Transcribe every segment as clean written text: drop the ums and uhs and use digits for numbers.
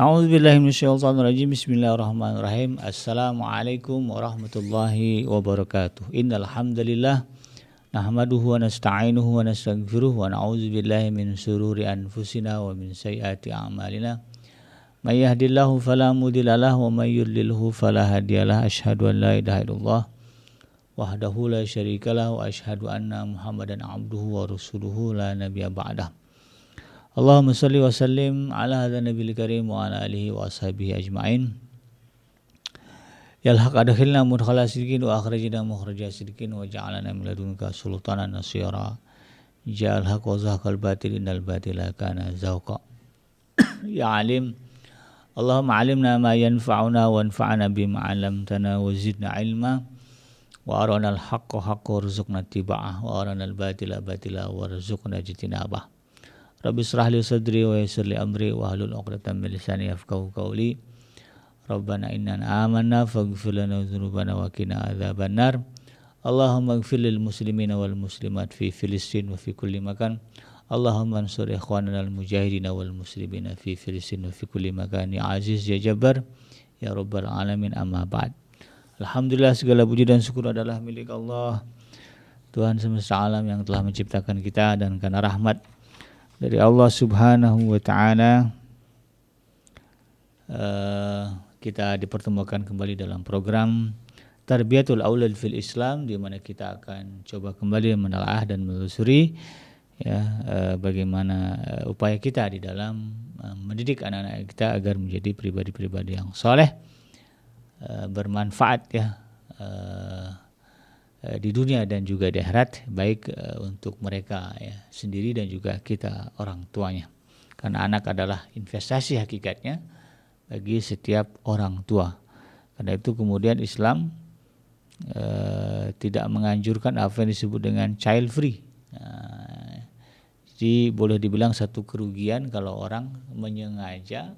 A'udzubillahi minasyaitonirrajim. Bismillahirrahmanirrahim. Assalamualaikum warahmatullahi wabarakatuh. Innal hamdalillah nahmaduhu wa nasta'inuhu wa nastaghfiruh wa na'udzubillahi min shururi anfusina wa min sayyiati a'malina. May yahdihillahu fala mudhillalah wa may yudlilhu fala hadiyalah. Asyhadu an la ilaha illallah wahdahu la syarikalah wa asyhadu anna Muhammadan abduhu wa rasuluhu la nabiyya ba'dah. Allahumma salli wa sallim ala hadha nabiyil karim wa ala alihi wa ashabihi ajma'in. Ya al-haq adkhilna mudkhala sidqin wa akhrajna mukhraja sidqin wa ja'alna min ladunka sultanan nasira. Ya al-haq wa zahaqal batil innal batila kana zahuqa. Ya alim, Allahumma alimna ma yanfa'una wa anfa'na bima 'allamtana wa zidna ilma wa arana al-haqqa haqqa warzuqna ittiba'ah wa arana al-batila batila warzuqna ijtinabah. Rabbi israh li sadri wa yassir li amri wa hlul 'uqdatam min lisani yafqahu qawli. Rabbana innana amanna faghfir lana dzunubana wa qina adzabannar. Allahumma ighfir lil muslimina wal muslimat fi Filistin wa fi kulli makan. Allahumma ansur ikhwanana al mujahidin wal muslimina fi Filistin wa fi kulli makan. Ya aziz ya jabbar ya rabbal alamin, amma ba'd. Alhamdulillah, segala puji dan syukur adalah milik Allah, Tuhan semesta alam yang telah menciptakan kita, dan karena rahmat dari Allah Subhanahu wa ta'ala kita dipertemukan kembali dalam program Tarbiyatul Aulad fil Islam, di mana kita akan coba kembali menelaah dan menelusuri bagaimana upaya kita di dalam mendidik anak-anak kita agar menjadi pribadi-pribadi yang soleh, bermanfaat di dunia dan juga di akhirat, baik untuk mereka sendiri dan juga kita orang tuanya. Karena anak adalah investasi hakikatnya bagi setiap orang tua. Karena itu kemudian Islam tidak menganjurkan apa yang disebut dengan child free. Jadi boleh dibilang satu kerugian kalau orang menyengaja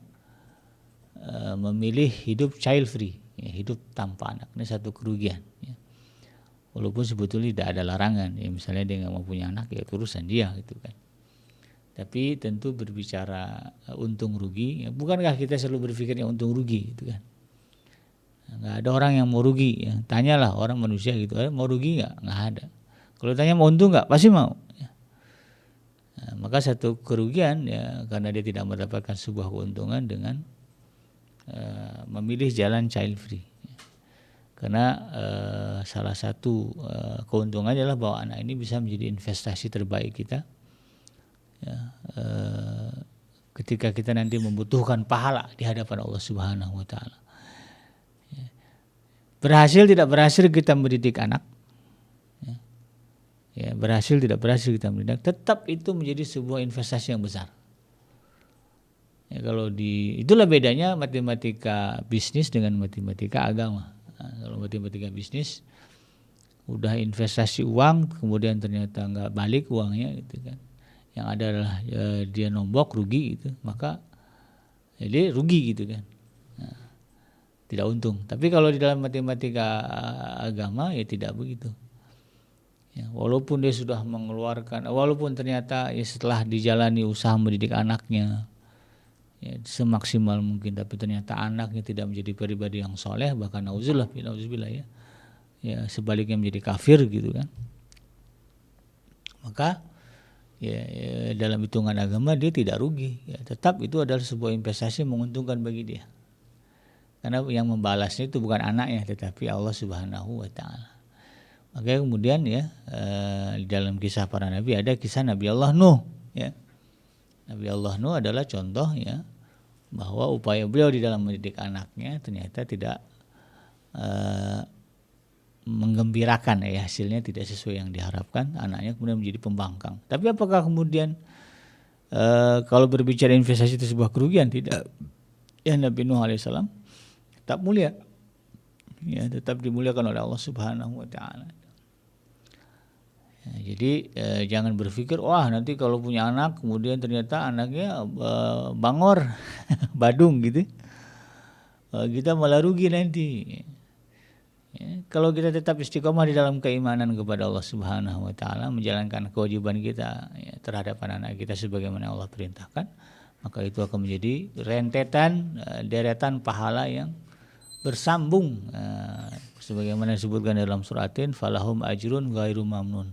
memilih hidup child free, hidup tanpa anak. Ini satu kerugian. Walaupun sebetulnya tidak ada larangan, misalnya dia nggak mau punya anak, ya urusan dia gitu kan. Tapi tentu berbicara untung rugi, bukankah kita selalu berpikirnya untung rugi gitu kan? Nggak ada orang yang mau rugi. Tanyalah orang manusia gitu, mau rugi nggak ada. Kalau tanya mau untung nggak, pasti mau. Nah, maka satu kerugian karena dia tidak mendapatkan sebuah keuntungan dengan memilih jalan child free. Karena salah satu keuntungannya adalah bahwa anak ini bisa menjadi investasi terbaik kita ketika kita nanti membutuhkan pahala di hadapan Allah Subhanahu wa ta'ala. Berhasil tidak berhasil kita mendidik anak, berhasil tidak berhasil kita mendidik, tetap itu menjadi sebuah investasi yang besar. Kalau itulah bedanya matematika bisnis dengan matematika agama. Kalau matematika bisnis udah investasi uang, kemudian ternyata nggak balik uangnya gitu kan, yang ada adalah dia nombok rugi gitu, maka dia rugi gitu kan, tidak untung. Tapi kalau di dalam matematika agama tidak begitu. Walaupun dia sudah mengeluarkan, walaupun ternyata setelah dijalani usaha mendidik anaknya semaksimal mungkin, tapi ternyata anaknya tidak menjadi pribadi yang soleh, bahkan nauzubillah sebaliknya menjadi kafir gitu kan, maka dalam hitungan agama dia tidak rugi, tetap itu adalah sebuah investasi yang menguntungkan bagi dia, karena yang membalasnya itu bukan anaknya tetapi Allah Subhanahu wa ta'ala. Makanya kemudian di dalam kisah para nabi ada kisah Nabi Allah Nuh. Nabi Allah Nuh adalah contoh bahwa upaya beliau di dalam mendidik anaknya ternyata tidak menggembirakan, hasilnya tidak sesuai yang diharapkan, anaknya kemudian menjadi pembangkang. Tapi apakah kemudian kalau berbicara investasi itu sebuah kerugian? Tidak. Nabi Nuh alaihissalam tetap mulia, tetap dimuliakan oleh Allah Subhanahu wa ta'ala. Jadi jangan berpikir wah nanti kalau punya anak kemudian ternyata anaknya bangor badung gitu, kita malah rugi nanti. Kalau kita tetap istiqomah di dalam keimanan kepada Allah Subhanahu wa ta'ala, menjalankan kewajiban kita terhadap anak-anak kita sebagaimana Allah perintahkan, maka itu akan menjadi rentetan deretan pahala yang bersambung, sebagaimana disebutkan dalam surat At-Tin, falahum ajrun ghairu mamnun,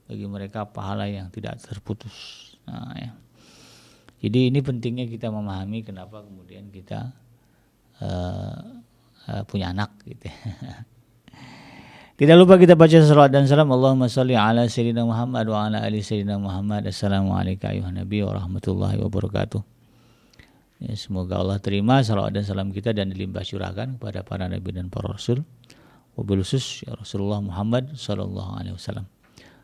bagi mereka pahala yang tidak terputus. Ya. Jadi ini pentingnya kita memahami kenapa kemudian kita punya anak gitu. Tidak lupa kita baca salawat dan salam. Allahumma sholli ala sayyidina Muhammad wa ala ali sayyidina Muhammad. Assalamualaikum ayuhan nabi wa rahmatullahi wabarakatuh. Ya, semoga Allah terima salawat dan salam kita dan dilimpah curahkan kepada para nabi dan para rasul. Wabil khusus ya Rasulullah Muhammad sallallahu alaihi wasallam.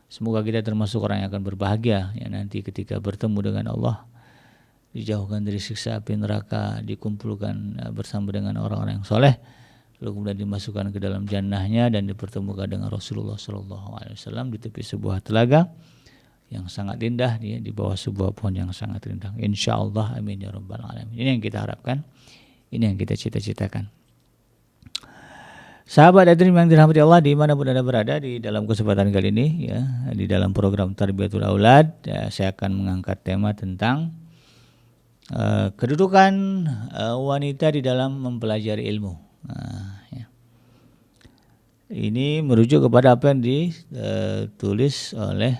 Semoga kita termasuk orang yang akan berbahagia ya nanti ketika bertemu dengan Allah, dijauhkan dari siksa api neraka, dikumpulkan bersama dengan orang-orang yang soleh, lalu kemudian dimasukkan ke dalam jannahnya dan dipertemukan dengan Rasulullah SAW di tepi sebuah telaga yang sangat indah, di bawah sebuah pohon yang sangat rindang. Insyaallah, amin ya rabbal alamin. Ini yang kita harapkan, ini yang kita cita-citakan. Sahabat hadirin yang dirahmati Allah dimanapun Anda berada, di dalam kesempatan kali ini ya, di dalam program Tarbiyatul Aulad ya, saya akan mengangkat tema tentang kedudukan wanita di dalam mempelajari ilmu. Ya. Ini merujuk kepada apa yang ditulis oleh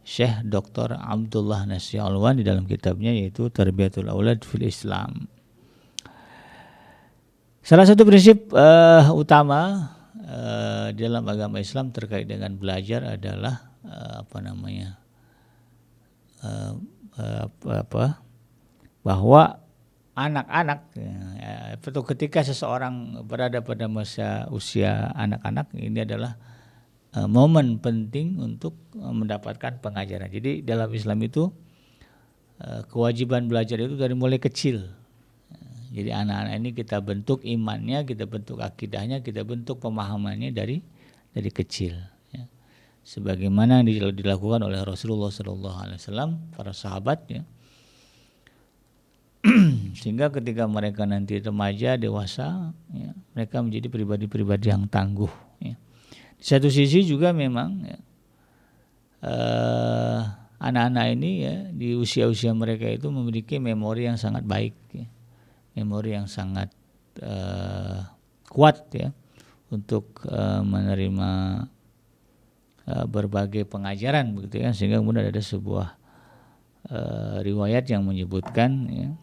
Syekh Dr. Abdullah Nasir Alwan di dalam kitabnya, yaitu Tarbiyatul Aulad fil Islam. Salah satu prinsip utama di dalam agama Islam terkait dengan belajar adalah bahwa anak-anak atau ketika seseorang berada pada masa usia anak-anak, ini adalah momen penting untuk mendapatkan pengajaran. Jadi dalam Islam itu kewajiban belajar itu dari mulai kecil. Jadi anak-anak ini kita bentuk imannya, kita bentuk akidahnya, kita bentuk pemahamannya dari kecil. Ya. Sebagaimana yang dilakukan oleh Rasulullah SAW, para sahabat, ya. Sehingga ketika mereka nanti remaja, dewasa, ya, mereka menjadi pribadi-pribadi yang tangguh. Ya. Di satu sisi juga memang ya, anak-anak ini ya, di usia-usia mereka itu memiliki memori yang sangat baik. Ya. Memori yang sangat kuat ya untuk menerima berbagai pengajaran begitu ya, sehingga kemudian ada sebuah riwayat yang menyebutkan ya,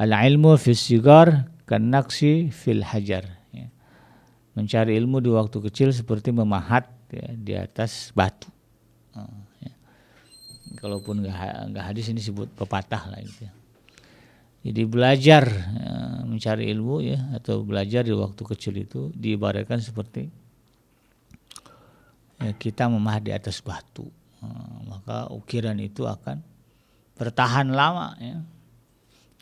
al-ilmu fis sigar kanaqsi fil hajar ya. Mencari ilmu di waktu kecil seperti memahat ya, di atas batu. Ya. Kalaupun enggak hadis, ini disebut pepatah lah gitu ya. Jadi belajar mencari ilmu ya, atau belajar di waktu kecil itu diibaratkan seperti ya, kita memahat di atas batu. Maka ukiran itu akan bertahan lama ya,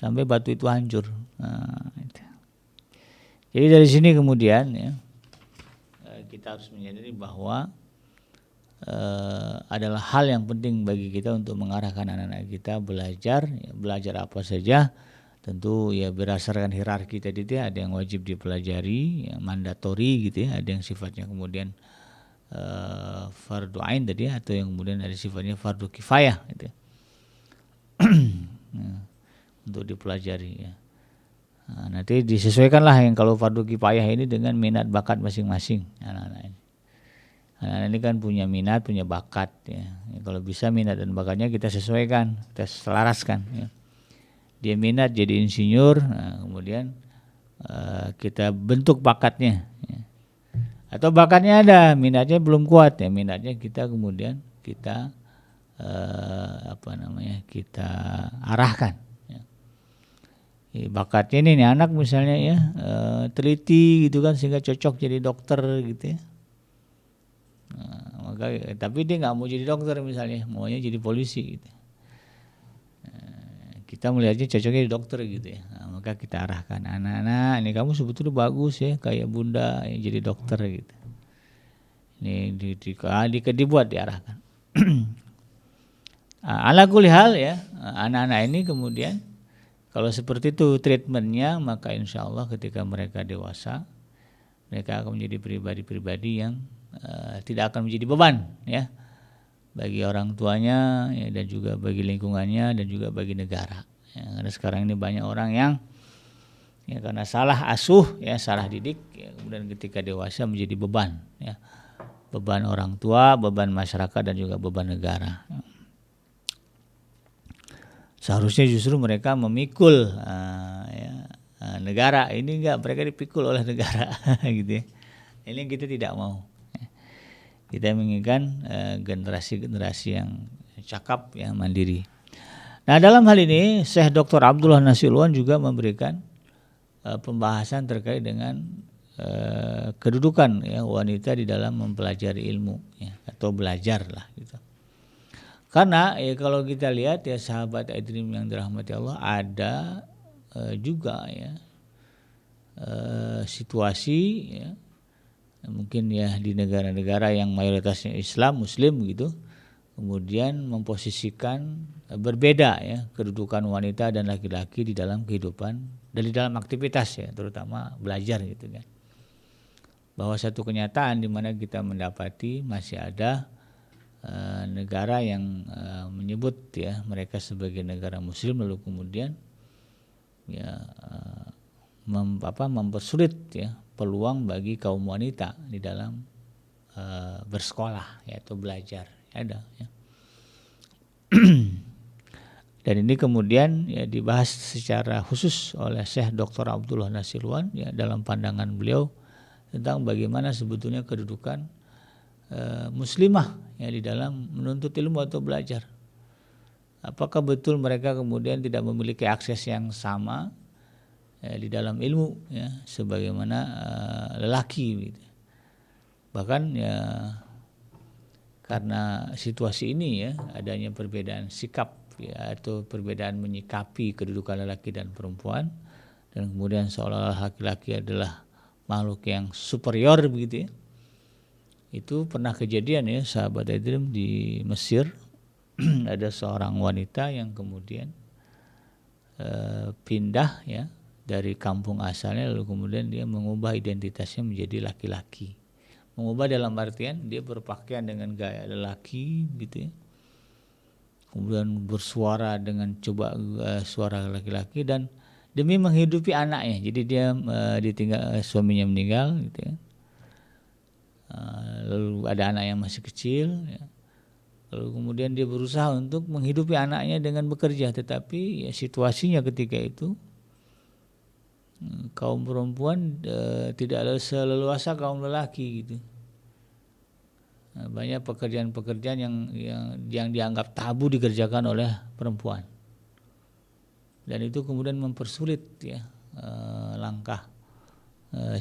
sampai batu itu hancur. Itu. Jadi dari sini kemudian ya, kita harus menyadari bahwa adalah hal yang penting bagi kita untuk mengarahkan anak-anak kita belajar ya, belajar apa saja. Tentu ya berdasarkan hierarki tadi itu, ada yang wajib dipelajari, ya, mandatori gitu ya, ada yang sifatnya kemudian fardu ain tadi ya, atau yang kemudian ada sifatnya fardu kifayah gitu ya. Nah, untuk dipelajari ya. Nah, nanti disesuaikanlah yang kalau fardu kifayah ini dengan minat bakat masing-masing anak-anak ini. Anak-anak ini kan punya minat, punya bakat ya. Kalau bisa minat dan bakatnya kita sesuaikan, kita selaraskan ya. Dia minat jadi insinyur, nah, kemudian kita bentuk bakatnya ya. Atau bakatnya ada, minatnya belum kuat ya, minatnya kita kemudian kita kita arahkan ya. Bakatnya ini nih, anak misalnya ya teliti gitu kan, sehingga cocok jadi dokter gitu ya. Nah, tapi dia nggak mau jadi dokter misalnya, maunya jadi polisi gitu. Kita melihatnya cocoknya di dokter gitu ya. Nah, maka kita arahkan anak-anak, ini kamu sebetulnya bagus ya, kayak bunda yang jadi dokter gitu. Ini dibuat, diarahkan. Ala kulli hal ya, anak-anak ini kemudian kalau seperti itu treatmentnya, maka insya Allah ketika mereka dewasa, mereka akan menjadi pribadi-pribadi yang tidak akan menjadi beban ya, bagi orang tuanya ya, dan juga bagi lingkungannya dan juga bagi negara Ya, karena sekarang ini banyak orang yang ya karena salah asuh, ya salah didik, ya, kemudian ketika dewasa menjadi beban, ya, beban orang tua, beban masyarakat dan juga beban negara. Seharusnya justru mereka memikul negara, ini enggak, mereka dipikul oleh negara gitu ya. Ini yang kita tidak mau. Kita menginginkan generasi-generasi yang cakap, yang mandiri. Nah, dalam hal ini Syekh Dr. Abdullah Nasiruan juga memberikan pembahasan terkait dengan kedudukan ya wanita di dalam mempelajari ilmu, ya, atau belajar lah gitu. Karena ya kalau kita lihat ya sahabat Adrim yang dirahmati Allah, ada juga ya situasi ya mungkin ya di negara-negara yang mayoritasnya Islam Muslim gitu, kemudian memposisikan berbeda ya kedudukan wanita dan laki-laki di dalam kehidupan dan di dalam aktivitas ya, terutama belajar gitu kan. Bahwa satu kenyataan di mana kita mendapati masih ada negara yang menyebut ya mereka sebagai negara Muslim, lalu kemudian ya mempersulit ya peluang bagi kaum wanita di dalam bersekolah ya, atau belajar, ada ya. Dan ini kemudian ya dibahas secara khusus oleh Syekh Dr. Abdullah Nasiruan ya dalam pandangan beliau tentang bagaimana sebetulnya kedudukan muslimah ya di dalam menuntut ilmu atau belajar. Apakah betul mereka kemudian tidak memiliki akses yang sama di dalam ilmu ya sebagaimana lelaki gitu. Bahkan ya karena situasi ini ya adanya perbedaan sikap ya, atau perbedaan menyikapi kedudukan lelaki dan perempuan, dan kemudian seolah-olah laki-laki adalah makhluk yang superior begitu ya. Itu pernah kejadian ya sahabat Adrim di Mesir. Ada seorang wanita yang kemudian pindah ya dari kampung asalnya, lalu kemudian dia mengubah identitasnya menjadi laki-laki. Mengubah dalam artian dia berpakaian dengan gaya lelaki gitu ya, kemudian bersuara dengan suara laki-laki, dan demi menghidupi anaknya. Jadi dia ditinggal, suaminya meninggal gitu ya. Lalu ada anak yang masih kecil ya. Lalu kemudian dia berusaha untuk menghidupi anaknya dengan bekerja, tetapi ya situasinya ketika itu kaum perempuan tidak seleluasa kaum lelaki gitu. Banyak pekerjaan-pekerjaan yang dianggap tabu dikerjakan oleh perempuan, dan itu kemudian mempersulit ya langkah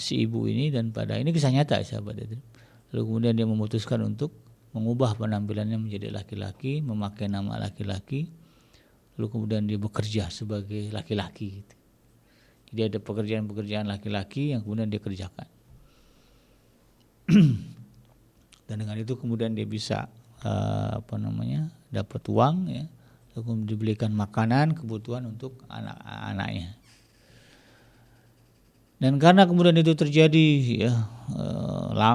si ibu ini. Dan pada ini kisah nyata sahabat itu. Lalu kemudian dia memutuskan untuk mengubah penampilannya menjadi laki-laki, memakai nama laki-laki, lalu kemudian dia bekerja sebagai laki-laki gitu. Jadi ada pekerjaan-pekerjaan laki-laki yang kemudian dia kerjakan. Dan dengan itu kemudian dia bisa dapat uang ya, lalu dibelikan makanan, kebutuhan untuk anak-anaknya. Dan karena kemudian itu terjadi ya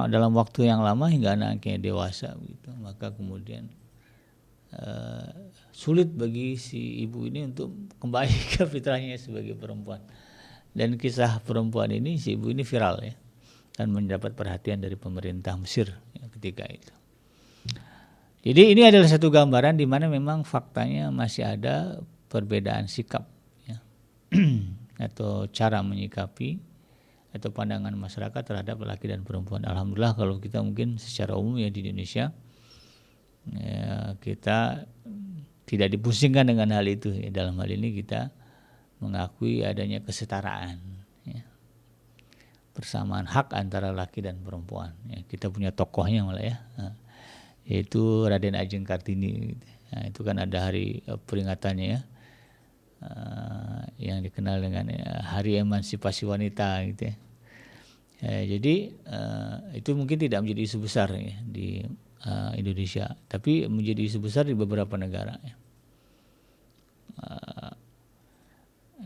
dalam waktu yang lama hingga anaknya dewasa gitu, maka kemudian sulit bagi si ibu ini untuk kembali ke fitrahnya sebagai perempuan. Dan kisah perempuan ini, si ibu ini viral ya, dan mendapat perhatian dari pemerintah Mesir ya, ketika itu. Jadi ini adalah satu gambaran di mana memang faktanya masih ada perbedaan sikap ya, atau cara menyikapi atau pandangan masyarakat terhadap laki dan perempuan. Alhamdulillah kalau kita mungkin secara umum ya di Indonesia ya, kita tidak dipusingkan dengan hal itu ya. Dalam hal ini kita mengakui adanya kesetaraan ya, persamaan hak antara laki dan perempuan ya. Kita punya tokohnya malah ya, yaitu Raden Ajeng Kartini. Nah, itu kan ada hari peringatannya ya, yang dikenal dengan Hari Emansipasi Wanita gitu ya. Jadi itu mungkin tidak menjadi isu besar ya di Indonesia, tapi menjadi isu besar di beberapa negara ya.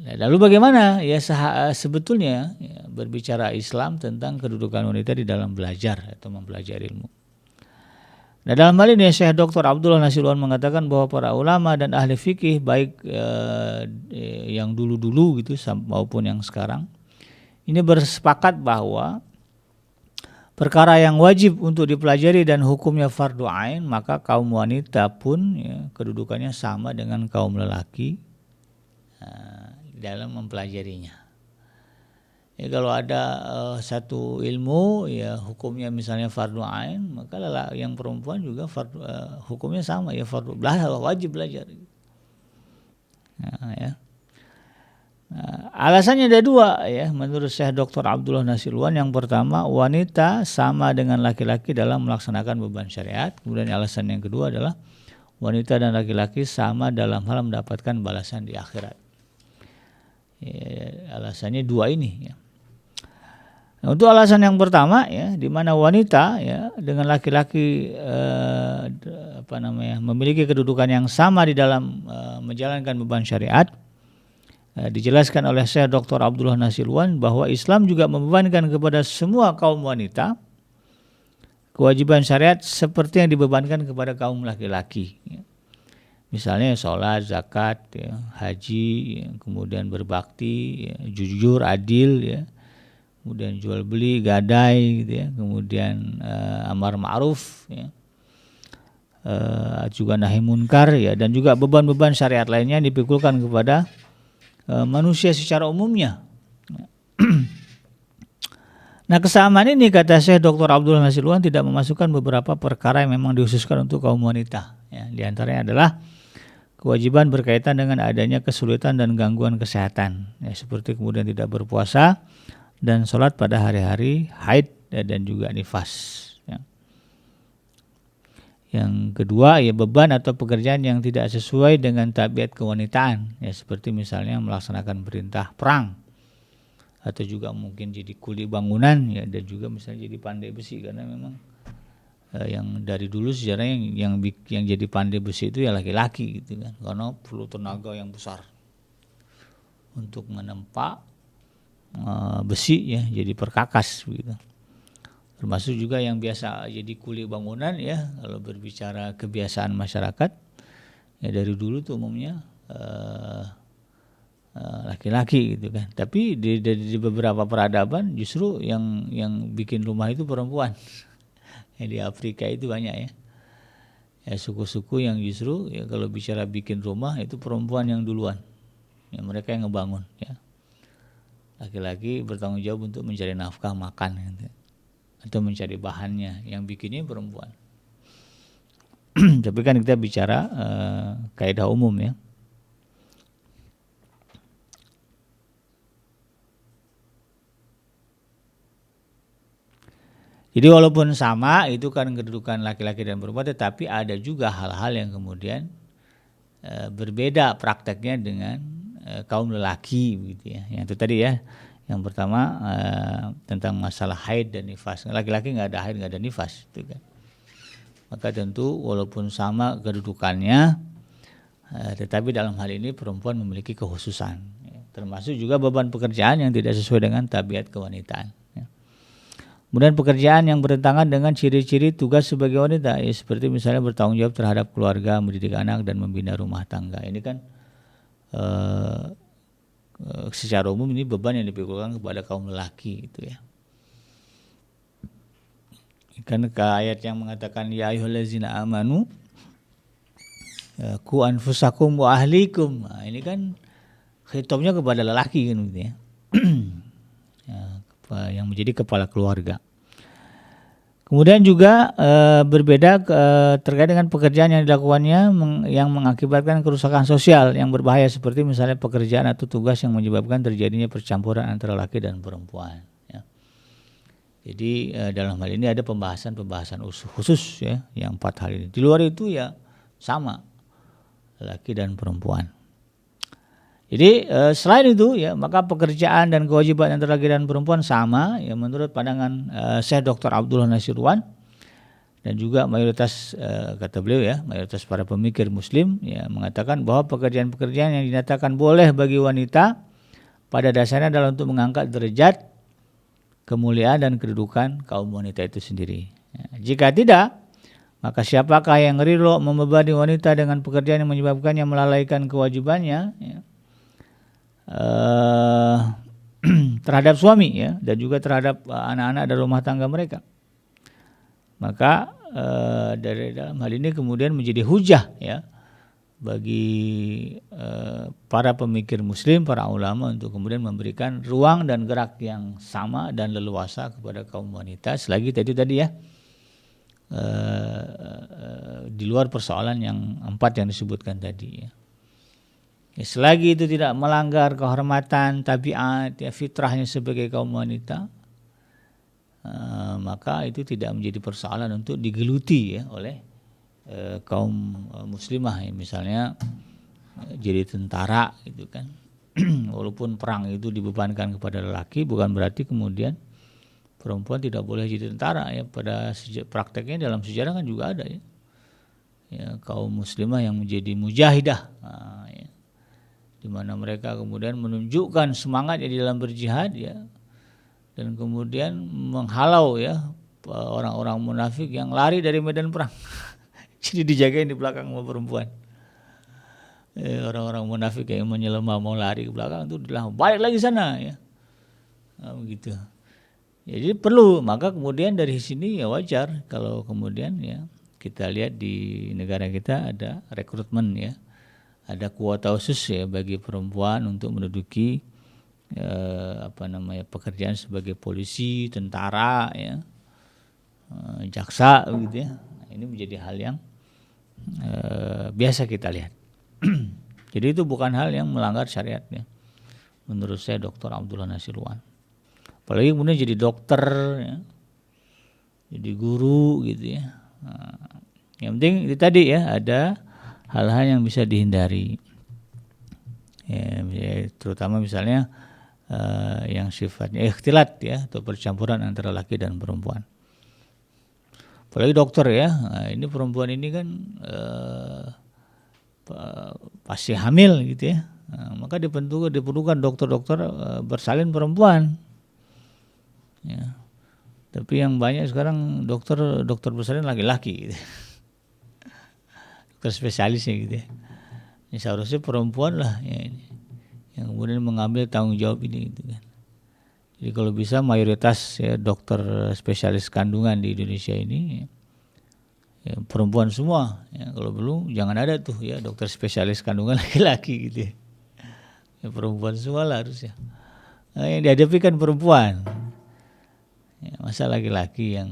Lalu bagaimana ya sebetulnya ya, berbicara Islam tentang kedudukan wanita di dalam belajar atau mempelajari ilmu. Nah, dalam hal ini Syekh Dr. Abdullah Nasiruan mengatakan bahwa para ulama dan ahli fikih baik yang dulu-dulu gitu maupun yang sekarang ini bersepakat bahwa perkara yang wajib untuk dipelajari dan hukumnya fardu ain, maka kaum wanita pun ya, kedudukannya sama dengan kaum lelaki dalam mempelajarinya. Ya, kalau ada satu ilmu ya hukumnya misalnya fardu ain, maka yang perempuan juga hukumnya sama ya fardu wajib belajar. Nah, ya. Nah, alasannya ada dua ya menurut Syekh Dr. Abdullah Nasiruan. Yang pertama, wanita sama dengan laki-laki dalam melaksanakan beban syariat. Kemudian alasan yang kedua adalah wanita dan laki-laki sama dalam hal mendapatkan balasan di akhirat. Ya, alasannya dua ini ya. Nah, untuk alasan yang pertama ya, di mana wanita ya dengan laki-laki memiliki kedudukan yang sama di dalam menjalankan beban syariat, dijelaskan oleh Syekh Dr. Abdullah Nasiruan bahwa Islam juga membebankan kepada semua kaum wanita kewajiban syariat seperti yang dibebankan kepada kaum laki-laki. Ya. Misalnya sholat, zakat, ya, haji, ya, kemudian berbakti, ya, jujur, adil, ya. Kemudian jual beli, gadai gitu ya, kemudian amar ma'ruf ya. Juga nahi munkar ya, dan juga beban-beban syariat lainnya dipikulkan kepada manusia secara umumnya. Nah, kesamaan ini kata Syekh Dr. Abdullah Nasiruan tidak memasukkan beberapa perkara yang memang dikhususkan untuk kaum wanita ya. Di antaranya adalah kewajiban berkaitan dengan adanya kesulitan dan gangguan kesehatan ya, seperti kemudian tidak berpuasa dan sholat pada hari-hari haid dan juga nifas. Ya. Yang kedua ya beban atau pekerjaan yang tidak sesuai dengan tabiat kewanitaan, ya seperti misalnya melaksanakan perintah perang atau juga mungkin jadi kuli bangunan ya, dan juga misalnya jadi pandai besi, karena memang yang dari dulu sejarahnya yang jadi pandai besi itu ya laki-laki gitu kan, karena perlu tenaga yang besar untuk menempa besi ya jadi perkakas begitu. Termasuk juga yang biasa jadi kuli bangunan ya, kalau berbicara kebiasaan masyarakat ya dari dulu tuh umumnya laki-laki gitu kan. Tapi di beberapa peradaban justru yang bikin rumah itu perempuan. Ya, di Afrika itu banyak ya. Ya suku-suku yang justru ya kalau bicara bikin rumah itu perempuan yang duluan. Ya mereka yang ngebangun ya. Laki-laki bertanggung jawab untuk mencari nafkah makan gitu, atau mencari bahannya, yang bikinnya perempuan. Tapi kan kita bicara kaidah umum ya. Jadi walaupun sama itu kan kedudukan laki-laki dan perempuan, tetapi ada juga hal-hal yang kemudian berbeda prakteknya dengan kaum lelaki gitu ya. Yang itu tadi ya, yang pertama tentang masalah haid dan nifas. Laki-laki nggak ada haid, nggak ada nifas gitu kan. Maka tentu walaupun sama kedudukannya, tetapi dalam hal ini perempuan memiliki kekhususan ya. Termasuk juga beban pekerjaan yang tidak sesuai dengan tabiat kewanitaan ya. Kemudian pekerjaan yang bertentangan dengan ciri-ciri tugas sebagai wanita ya, seperti misalnya bertanggung jawab terhadap keluarga, mendidik anak, dan membina rumah tangga. Ini kan secara umum ini beban yang dipikulkan kepada kaum lelaki gitu ya. Kan ke ayat yang mengatakan ya ayyuhallazina amanu qu anfusakum wa ahlikum. Nah, ini kan khitabnya kepada lelaki kan gitu ya. Yang menjadi kepala keluarga. Kemudian juga berbeda terkait dengan pekerjaan yang dilakukannya yang mengakibatkan kerusakan sosial yang berbahaya, seperti misalnya pekerjaan atau tugas yang menyebabkan terjadinya percampuran antara laki dan perempuan. Ya. Jadi dalam hal ini ada pembahasan khusus ya, yang 4 hal ini. Di luar itu ya sama laki dan perempuan. Jadi selain itu ya, maka pekerjaan dan kewajiban antara laki dan perempuan sama ya menurut pandangan Syekh Dr. Abdullah Nasiruan, dan juga mayoritas kata beliau ya, mayoritas para pemikir muslim ya mengatakan bahwa pekerjaan-pekerjaan yang dinyatakan boleh bagi wanita pada dasarnya adalah untuk mengangkat derajat, kemuliaan dan kedudukan kaum wanita itu sendiri. Ya, jika tidak, Maka siapakah yang ridho membebani wanita dengan pekerjaan yang menyebabkannya melalaikan kewajibannya, ya, terhadap suami, ya, dan juga terhadap anak-anak dan rumah tangga mereka. Maka dari dalam hal ini kemudian menjadi hujah, ya, bagi para pemikir muslim, para ulama untuk kemudian memberikan ruang dan gerak yang sama dan leluasa kepada kaum wanita selagi tadi ya, di luar persoalan yang 4 yang disebutkan tadi, ya. Selagi itu tidak melanggar kehormatan tabiat, ya, fitrahnya sebagai kaum wanita, maka itu tidak menjadi persoalan untuk digeluti, ya, oleh kaum muslimah, ya. Misalnya jadi tentara gitu kan. Walaupun perang itu dibebankan kepada lelaki, bukan berarti kemudian perempuan tidak boleh jadi tentara, ya. Pada prakteknya dalam sejarah kan juga ada, ya, ya, kaum muslimah yang menjadi mujahidah, ya, di mana mereka kemudian menunjukkan semangatnya di dalam berjihad, ya, dan kemudian menghalau, ya, orang-orang munafik yang lari dari medan perang. Jadi dijagain di belakang sama perempuan. Orang-orang munafik yang menyelemah mau lari ke belakang itu bilang balik lagi sana, ya. Nah, begitu. Ya, jadi perlu, maka kemudian dari sini ya wajar kalau kemudian, ya, kita lihat di negara kita ada rekrutmen, ya, ada kuota khusus, ya, bagi perempuan untuk menduduki pekerjaan sebagai polisi, tentara, ya, jaksa, gitu, ya. Ini menjadi hal yang biasa kita lihat. Jadi itu bukan hal yang melanggar syariat, ya, menurut saya Dr. Abdullah Nasirwan. Apalagi kemudian jadi dokter, ya, jadi guru, gitu, ya. Nah, yang penting itu tadi, ya, ada hal-hal yang bisa dihindari, ya, terutama misalnya yang sifatnya ikhtilat, ya, atau percampuran antara laki dan perempuan. Apalagi dokter, ya, nah, ini perempuan ini kan pasti hamil, gitu, ya. Nah, maka diperlukan dokter-dokter bersalin perempuan, ya. Tapi yang banyak sekarang dokter bersalin laki-laki, gitu. Dokter spesialisnya, gitu, ya. Ini seharusnya perempuan lah, ya, ini yang kemudian mengambil tanggung jawab ini, gitu kan. Jadi kalau bisa mayoritas, ya, dokter spesialis kandungan di Indonesia ini, ya, perempuan semua, ya. Kalau belum jangan ada tuh, ya, dokter spesialis kandungan laki-laki, gitu, ya. Ya, perempuan semua lah harusnya. Nah, yang dihadapi kan perempuan, ya, masa laki-laki yang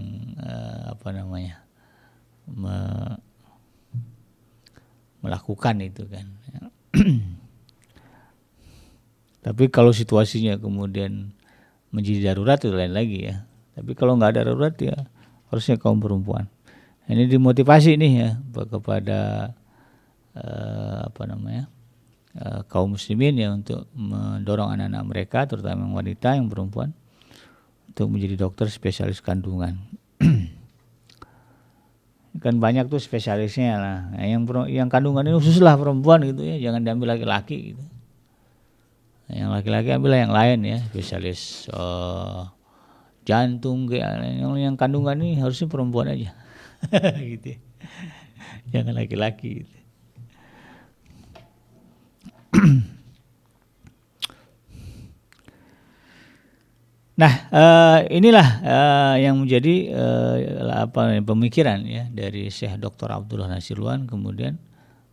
melakukan itu kan, ya. Tapi kalau situasinya kemudian menjadi darurat itu lain lagi, ya. Tapi kalau nggak ada darurat, ya, harusnya kaum perempuan. Ini dimotivasi nih, ya, kepada kaum muslimin, ya, untuk mendorong anak-anak mereka, terutama yang wanita, yang perempuan, untuk menjadi dokter spesialis kandungan. Kan banyak tuh spesialisnya lah. Nah, yang kandungan ini khusus lah perempuan, gitu, ya, jangan diambil laki-laki, gitu. Yang laki-laki ambil yang lain, ya, spesialis jantung, yang kandungan ini harusnya perempuan aja. Gitu, ya. Jangan laki-laki, gitu. Nah, inilah yang menjadi pemikiran, ya, dari Syekh Dr. Abdullah Nasirwan. Kemudian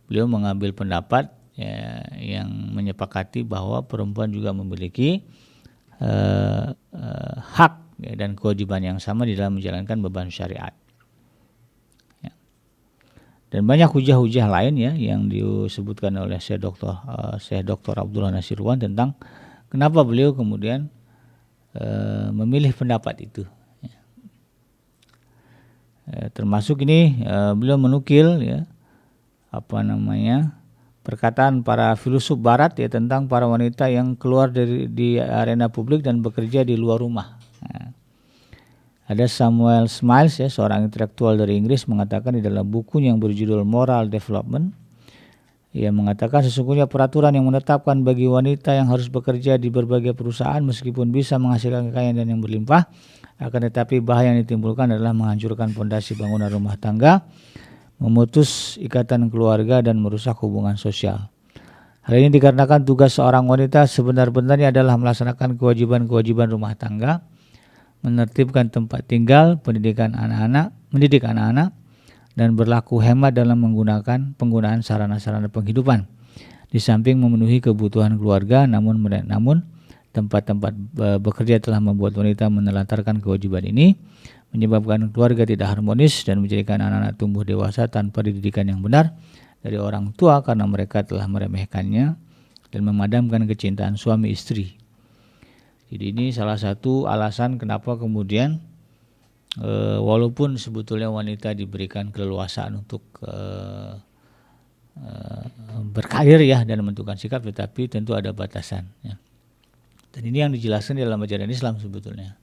beliau mengambil pendapat, ya, yang menyepakati bahwa perempuan juga memiliki hak, ya, dan kewajiban yang sama di dalam menjalankan beban syariat. Ya. Dan banyak hujah-hujah lain, ya, yang disebutkan oleh Syekh Dr. Abdullah Nasirwan tentang kenapa beliau kemudian memilih pendapat itu, ya. Termasuk ini beliau menukil, ya, perkataan para filsuf barat, ya, tentang para wanita yang keluar di arena publik dan bekerja di luar rumah. Nah, ada Samuel Smiles, ya, seorang intelektual dari Inggris, mengatakan di dalam bukunya yang berjudul Moral Development, ia mengatakan sesungguhnya peraturan yang menetapkan bagi wanita yang harus bekerja di berbagai perusahaan meskipun bisa menghasilkan kekayaan dan yang berlimpah Akan tetapi bahaya yang ditimbulkan adalah menghancurkan pondasi bangunan rumah tangga, memutus ikatan keluarga dan merusak hubungan sosial. Hal ini dikarenakan tugas seorang wanita sebenar-benarnya adalah melaksanakan kewajiban-kewajiban rumah tangga, menertibkan tempat tinggal, mendidik anak-anak, dan berlaku hemat dalam penggunaan sarana-sarana penghidupan. Di samping memenuhi kebutuhan keluarga, namun tempat-tempat bekerja telah membuat wanita menelantarkan kewajiban ini, menyebabkan keluarga tidak harmonis dan menjadikan anak-anak tumbuh dewasa tanpa didikan yang benar dari orang tua karena mereka telah meremehkannya dan memadamkan kecintaan suami istri. Jadi ini salah satu alasan kenapa kemudian walaupun sebetulnya wanita diberikan keleluasaan untuk berkarir ya dan menentukan sikap, tetapi tentu ada batasan ya. Dan ini yang dijelaskan di dalam ajaran Islam sebetulnya.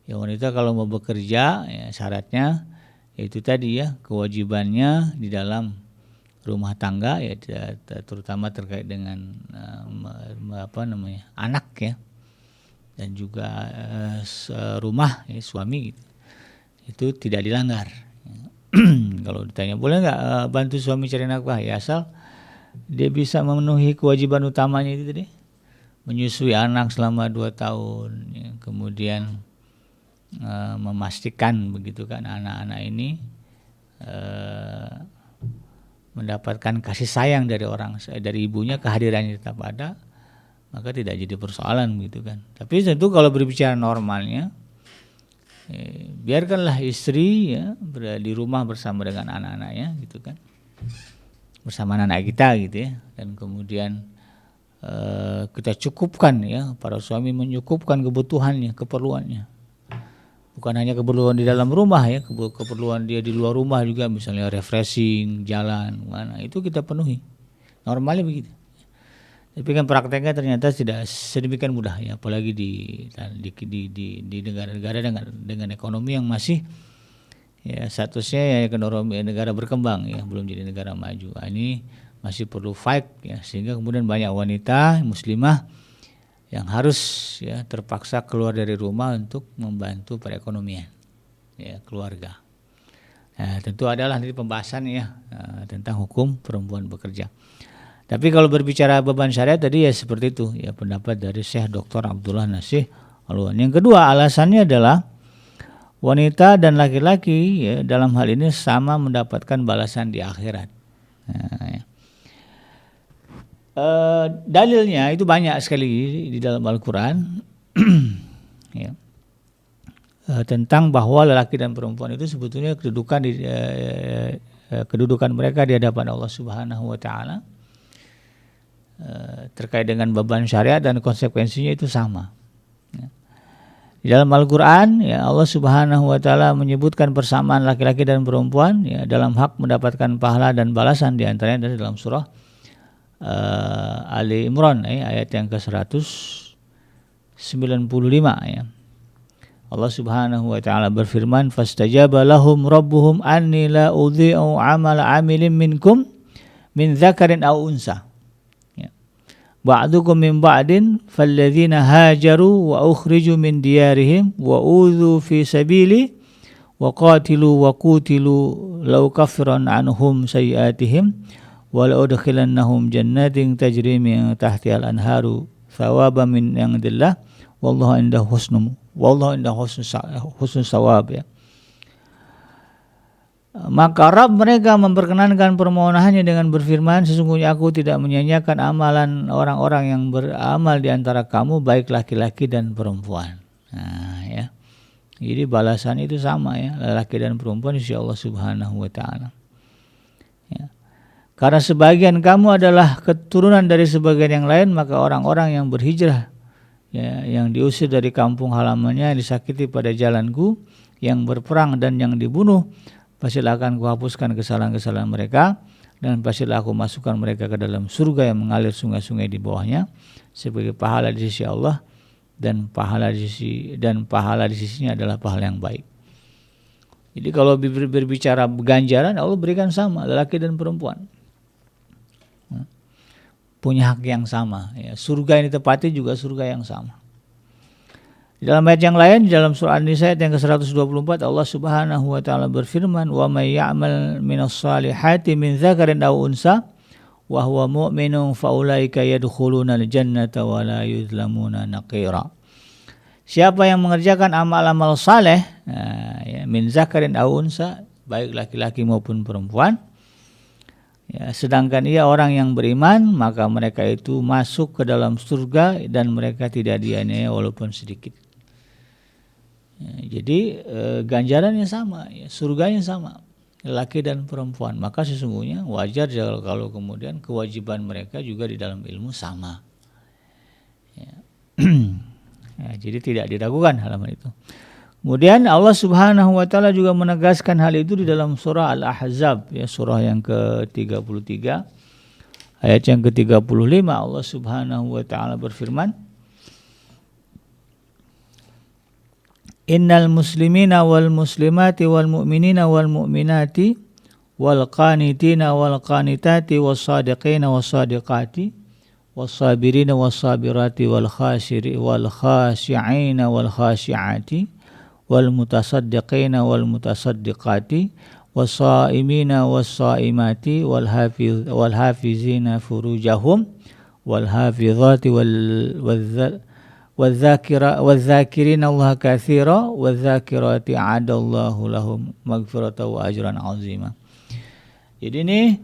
Ya, wanita kalau mau bekerja ya, syaratnya yaitu tadi ya, kewajibannya di dalam rumah tangga ya, terutama terkait dengan anak ya, dan juga rumah ya, suami gitu. Itu tidak dilanggar. Kalau ditanya boleh nggak bantu suami cari nafkah, ya asal dia bisa memenuhi kewajiban utamanya itu tadi, menyusui anak selama 2 tahun ya, kemudian memastikan begitu kan anak-anak ini mendapatkan kasih sayang dari ibunya, kehadirannya tetap ada, maka tidak jadi persoalan gitu kan. Tapi tentu kalau berbicara normalnya, biarkanlah istri ya berada di rumah bersama dengan anak-anaknya gitu kan, bersama anak kita gitu ya, dan kemudian kita cukupkan ya, para suami mencukupkan kebutuhannya, keperluannya, bukan hanya keperluan di dalam rumah ya, keperluan dia di luar rumah juga, misalnya refreshing, jalan mana, itu kita penuhi, normalnya begitu. Tapi kan prakteknya ternyata tidak sedemikian mudah ya, apalagi di negara-negara dengan ekonomi yang masih ya statusnya ya ekonomi negara berkembang ya, belum jadi negara maju. Ini masih perlu fight ya, sehingga kemudian banyak wanita muslimah yang harus ya terpaksa keluar dari rumah untuk membantu perekonomian ya keluarga. Nah, tentu adalah nanti pembahasan ya tentang hukum perempuan bekerja. Tapi kalau berbicara beban syariat tadi ya seperti itu ya, pendapat dari Syekh Dr. Abdullah Nasih Al-Wan. Yang kedua alasannya adalah wanita dan laki-laki ya dalam hal ini sama mendapatkan balasan di akhirat. Nah, ya. Dalilnya itu banyak sekali di dalam Al-Quran ya. Tentang bahwa lelaki dan perempuan itu sebetulnya kedudukan mereka di hadapan Allah Subhanahu wa taala terkait dengan beban syariat dan konsekuensinya itu sama. Di dalam Al-Quran ya, Allah Subhanahu wa taala menyebutkan persamaan laki-laki dan perempuan ya, dalam hak mendapatkan pahala dan balasan, di antaranya dari dalam surah Ali Imran ayat yang ke-195 ya. Allah Subhanahu wa taala berfirman, fastajaba lahum rabbuhum anni la udhi'u 'amala 'amilin minkum min dzakarin aw unsa. Ba'dukum min ba'din falladzina hajaru wa ukhriju min diyarihim wa udhu fi sabili wa qatilu wa qutilu law kaffiran anhum sayiatihim wa la udkhilannahum jannatin tajri min tahtiha al-anharu thawaban min indillah wallahu indahu husnul thawab ya. Maka Rabb mereka memperkenankan permohonannya dengan berfirman, sesungguhnya aku tidak menyanyiakan amalan orang-orang yang beramal di antara kamu, baik laki-laki dan perempuan. Nah ya, jadi balasan itu sama ya, laki dan perempuan insya Allah Subhanahu wa ta'ala ya. Karena sebagian kamu adalah keturunan dari sebagian yang lain, maka orang-orang yang berhijrah ya, yang diusir dari kampung halamannya, disakiti pada jalanku, yang berperang dan yang dibunuh, pastilah akan kuhapuskan kesalahan-kesalahan mereka, dan pastilah aku masukkan mereka ke dalam surga yang mengalir sungai-sungai di bawahnya sebagai pahala di sisi Allah, dan pahala di sisinya adalah pahala yang baik. Jadi kalau berbicara ganjaran, Allah berikan sama lelaki dan perempuan, punya hak yang sama ya. Surga yang ditepati juga surga yang sama. Di dalam ayat yang lain, di dalam surah An-Nisa ayat yang ke-124, Allah Subhanahu wa taala berfirman, "Wa may ya'mal minas salihati min dzakarin aw unsa wa huwa mu'minun fa ulaika yadkhulunal jannata wa la yuzlamuna naqira." Siapa yang mengerjakan amal-amal saleh, min dzakarin aw unsa, baik laki-laki maupun perempuan, sedangkan ia orang yang beriman, maka mereka itu masuk ke dalam surga dan mereka tidak dianiaya walaupun sedikit. Jadi ganjarannya sama, surganya sama, laki dan perempuan. Maka sesungguhnya wajar kalau kemudian kewajiban mereka juga di dalam ilmu sama. Jadi tidak diragukan halaman itu. Kemudian Allah Subhanahu wa taala juga menegaskan hal itu di dalam surah Al-Ahzab, surah yang ke-33 ayat yang ke-35. Allah Subhanahu wa taala berfirman, "Innal muslimina wal muslimati wal mu'minina wal mu'minati wal qanitina wal qanitati was sadiqina was sadiqati was sabirina was sabirati wal khashi'ina wal khashi'ati wal mutasaddiqina wal mutasaddiqati was shaimina was shaimati wal hafizina furujahum wal hafizati والذاكرين الله كثيرا والذاكرات أعد الله لهم مغفرة وأجرا عظيما. Jadi ini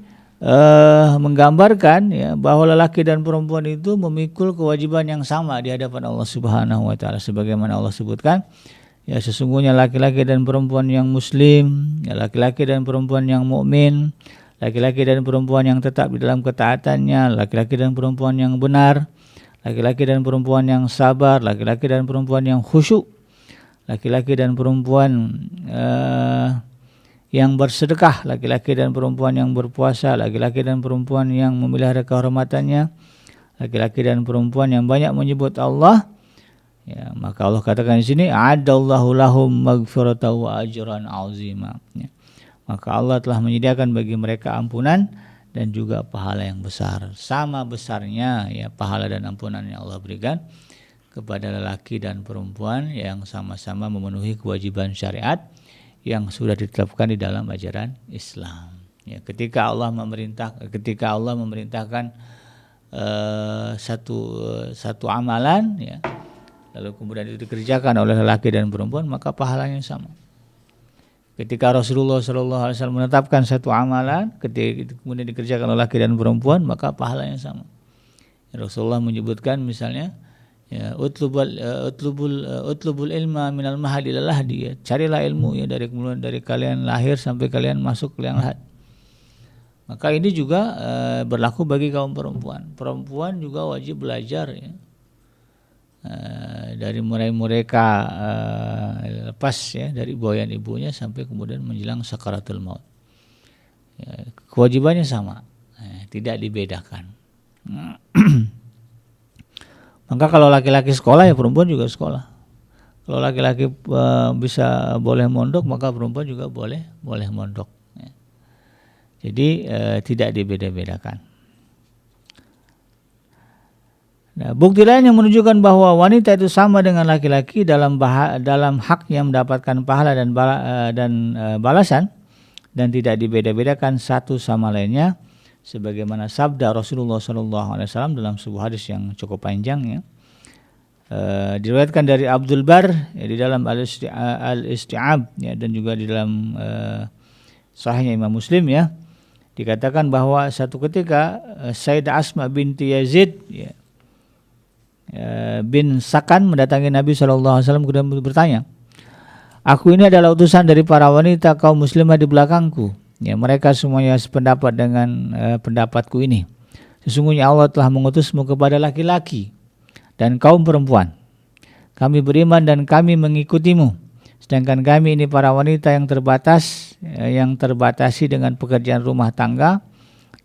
menggambarkan bahwa lelaki dan perempuan itu memikul kewajiban yang sama di hadapan Allah Subhanahu wa taala, sebagaimana Allah sebutkan, sesungguhnya laki-laki dan perempuan yang muslim, laki-laki dan perempuan yang mukmin, laki-laki dan perempuan yang tetap di dalam ketaatannya, laki-laki dan perempuan yang benar, laki-laki dan perempuan yang sabar, laki-laki dan perempuan yang khusyuk, laki-laki dan perempuan yang bersedekah, laki-laki dan perempuan yang berpuasa, laki-laki dan perempuan yang memelihara kehormatannya, laki-laki dan perempuan yang banyak menyebut Allah. Maka Allah katakan di sini, "A'adallahu lahum maghfiratan wa ajran 'azima." Maka Allah telah menyediakan bagi mereka ampunan dan juga pahala yang besar. Sama besarnya pahala dan ampunan yang Allah berikan kepada lelaki dan perempuan yang sama-sama memenuhi kewajiban syariat yang sudah ditetapkan di dalam ajaran Islam. Ketika Allah memerintahkan satu amalan, lalu kemudian itu dikerjakan oleh lelaki dan perempuan, maka pahalanya sama. Ketika Rasulullah SAW menetapkan satu amalan, ketika kemudian dikerjakan oleh laki dan perempuan, maka pahalanya sama. Rasulullah menyebutkan misalnya, utlubul ilma minal mahad ilal lahdi, carilah ilmu dari kalian lahir sampai kalian masuk ke liang lahat. Maka ini juga berlaku bagi kaum perempuan. Perempuan juga wajib belajar, dari mulai mereka lepas dari boyan ibunya sampai kemudian menjelang sakaratul maut. Kewajibannya sama, tidak dibedakan. Maka kalau laki-laki sekolah, perempuan juga sekolah. Kalau laki-laki bisa boleh mondok, maka perempuan juga boleh mondok. Jadi tidak dibeda-bedakan. Nah, bukti lain yang menunjukkan bahwa wanita itu sama dengan laki-laki dalam hak yang mendapatkan pahala dan balasan dan tidak dibeda-bedakan satu sama lainnya, sebagaimana sabda Rasulullah SAW dalam sebuah hadis yang cukup panjang, diriwayatkan dari Abdul Bar di dalam Al-Isti'ab dan juga di dalam Sahihnya Imam Muslim, dikatakan bahwa satu ketika Sayyidah Asma binti Yazid bin Sakan mendatangi Nabi SAW kemudian bertanya, "Aku ini adalah utusan dari para wanita kaum muslimah di belakangku. Mereka semuanya sependapat dengan pendapatku ini. Sesungguhnya Allah telah mengutusmu kepada laki-laki dan kaum perempuan. Kami beriman dan kami mengikutimu. Sedangkan kami ini para wanita yang terbatasi dengan pekerjaan rumah tangga,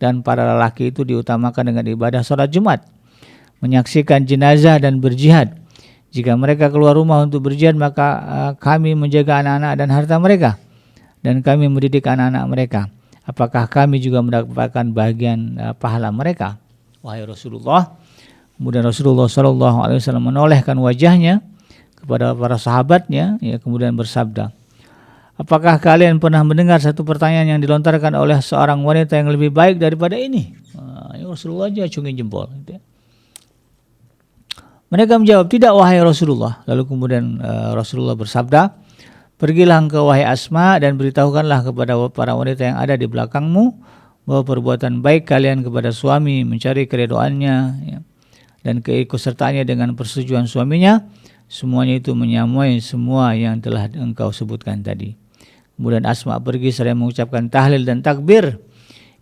dan para lelaki itu diutamakan dengan ibadah sholat Jumat, menyaksikan jenazah dan berjihad. Jika mereka keluar rumah untuk berjihad, maka kami menjaga anak-anak dan harta mereka, dan kami mendidik anak-anak mereka. Apakah kami juga mendapatkan bagian pahala mereka, wahai Rasulullah?" Kemudian Rasulullah SAW menolehkan wajahnya kepada para sahabatnya, ya, kemudian bersabda, apakah kalian pernah mendengar satu pertanyaan yang dilontarkan oleh seorang wanita yang lebih baik daripada ini? Rasulullah aja acungin jempol. Gitu ya. Mereka menjawab, tidak wahai Rasulullah. Lalu kemudian Rasulullah bersabda, pergilah engkau wahai Asma dan beritahukanlah kepada para wanita yang ada di belakangmu bahwa perbuatan baik kalian kepada suami, mencari keridhaannya, ya, dan keikutsertaannya dengan persetujuan suaminya, semuanya itu menyamai semua yang telah engkau sebutkan tadi. Kemudian Asma pergi seraya mengucapkan tahlil dan takbir.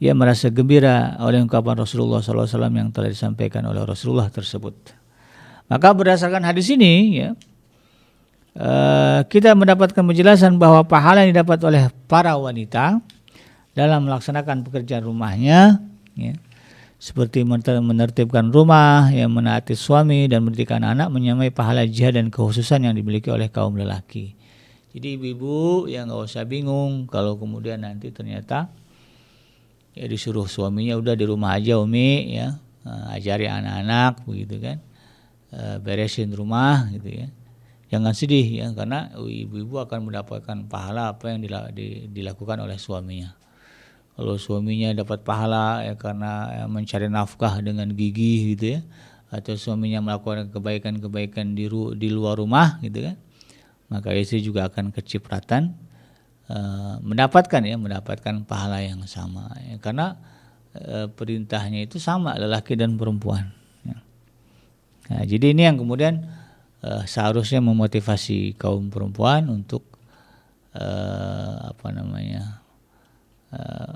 Ia merasa gembira oleh ungkapan Rasulullah SAW yang telah disampaikan oleh Rasulullah tersebut. Maka berdasarkan hadis ini, ya, kita mendapatkan penjelasan bahwa pahala yang didapat oleh para wanita dalam melaksanakan pekerjaan rumahnya, ya, seperti menertibkan rumah, ya, menaati suami dan mendidik anak, menyamai pahala jihad dan kekhususan yang dimiliki oleh kaum lelaki. Jadi ibu-ibu ya nggak usah bingung kalau kemudian nanti ternyata ya disuruh suaminya udah di rumah aja Umi, ya, ajari anak-anak begitu kan, beresin rumah gitu ya. Jangan sedih ya, karena ibu-ibu akan mendapatkan pahala apa yang dilakukan oleh suaminya. Kalau suaminya dapat pahala ya karena mencari nafkah dengan gigih gitu ya, atau suaminya melakukan kebaikan-kebaikan di luar rumah gitu kan, maka istri juga akan kecipratan mendapatkan pahala yang sama ya, karena perintahnya itu sama lelaki dan perempuan ya. Nah, jadi ini yang kemudian seharusnya memotivasi kaum perempuan untuk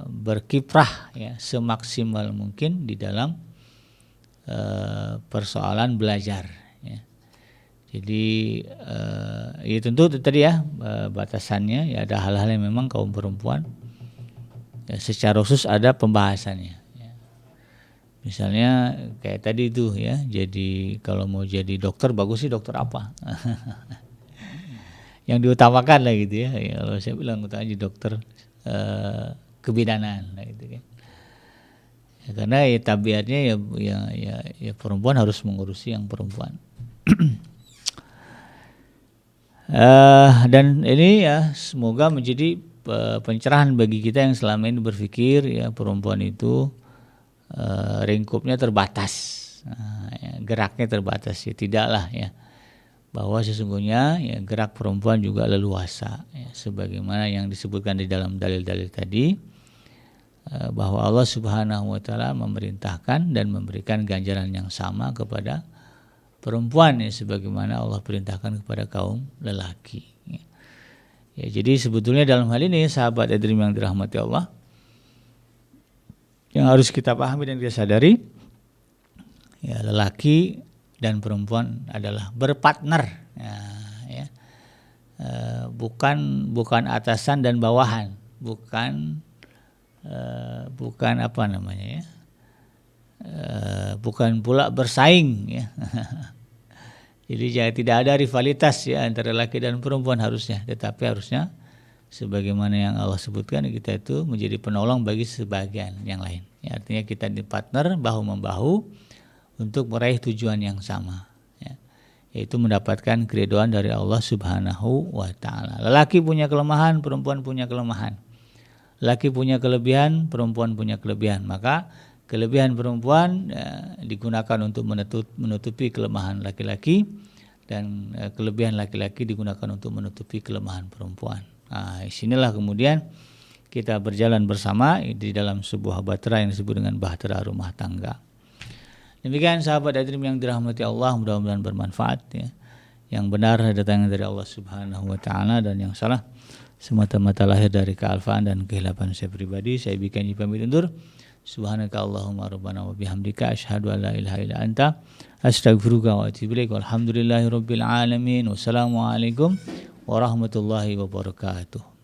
berkiprah ya semaksimal mungkin di dalam persoalan belajar ya. Jadi ya tentu tadi ya batasannya ya, ada hal-hal yang memang kaum perempuan ya, secara khusus ada pembahasannya ya. Misalnya kayak tadi itu ya, jadi kalau mau jadi dokter bagus sih dokter apa yang diutamakan lah gitu ya. Ya kalau saya bilang utamanya dokter kebidanan lah gitu kan ya, karena ya tabiatnya ya perempuan harus mengurusi yang perempuan. Dan ini ya semoga menjadi pencerahan bagi kita yang selama ini berpikir ya perempuan itu lingkupnya terbatas, ya, geraknya terbatas ya, tidaklah ya, bahwa sesungguhnya ya gerak perempuan juga leluasa ya, sebagaimana yang disebutkan di dalam dalil-dalil tadi, bahwa Allah Subhanahu wa taala memerintahkan dan memberikan ganjaran yang sama kepada perempuan ya, sebagaimana Allah perintahkan kepada kaum lelaki ya. Ya, jadi sebetulnya dalam hal ini sahabat Edrim yang dirahmati Allah, yang harus kita pahami dan kita sadari ya, lelaki dan perempuan adalah berpartner ya. Bukan atasan dan bawahan, bukan apa namanya ya, bukan pula bersaing ya. Jadi tidak ada rivalitas ya antara laki dan perempuan harusnya, tetapi harusnya sebagaimana yang Allah sebutkan, kita itu menjadi penolong bagi sebagian yang lain ya, artinya kita di partner bahu membahu untuk meraih tujuan yang sama ya, yaitu mendapatkan keridhaan dari Allah Subhanahu wa taala. Lelaki punya kelemahan, perempuan punya kelemahan. Laki punya kelebihan, perempuan punya kelebihan. Maka kelebihan perempuan digunakan untuk menutupi kelemahan laki-laki, dan kelebihan laki-laki digunakan untuk menutupi kelemahan perempuan. Nah, disinilah kemudian kita berjalan bersama di dalam sebuah bahtera yang disebut dengan bahtera rumah tangga. Demikian sahabat Adrim yang dirahmati Allah, mudah-mudahan bermanfaat ya. Yang benar datangnya dari Allah Subhanahu wa taala, dan yang salah semata-mata lahir dari kealfaan dan kehilapan saya pribadi. Saya bikin pamit undur. Subhanaka Allahumma rabbana wa bihamdika asyhadu an la ilaha illa anta astaghfiruka wa atubu ilaik. Walhamdulillahirabbil alamin. Wassalamualaikum warahmatullahi wabarakatuh.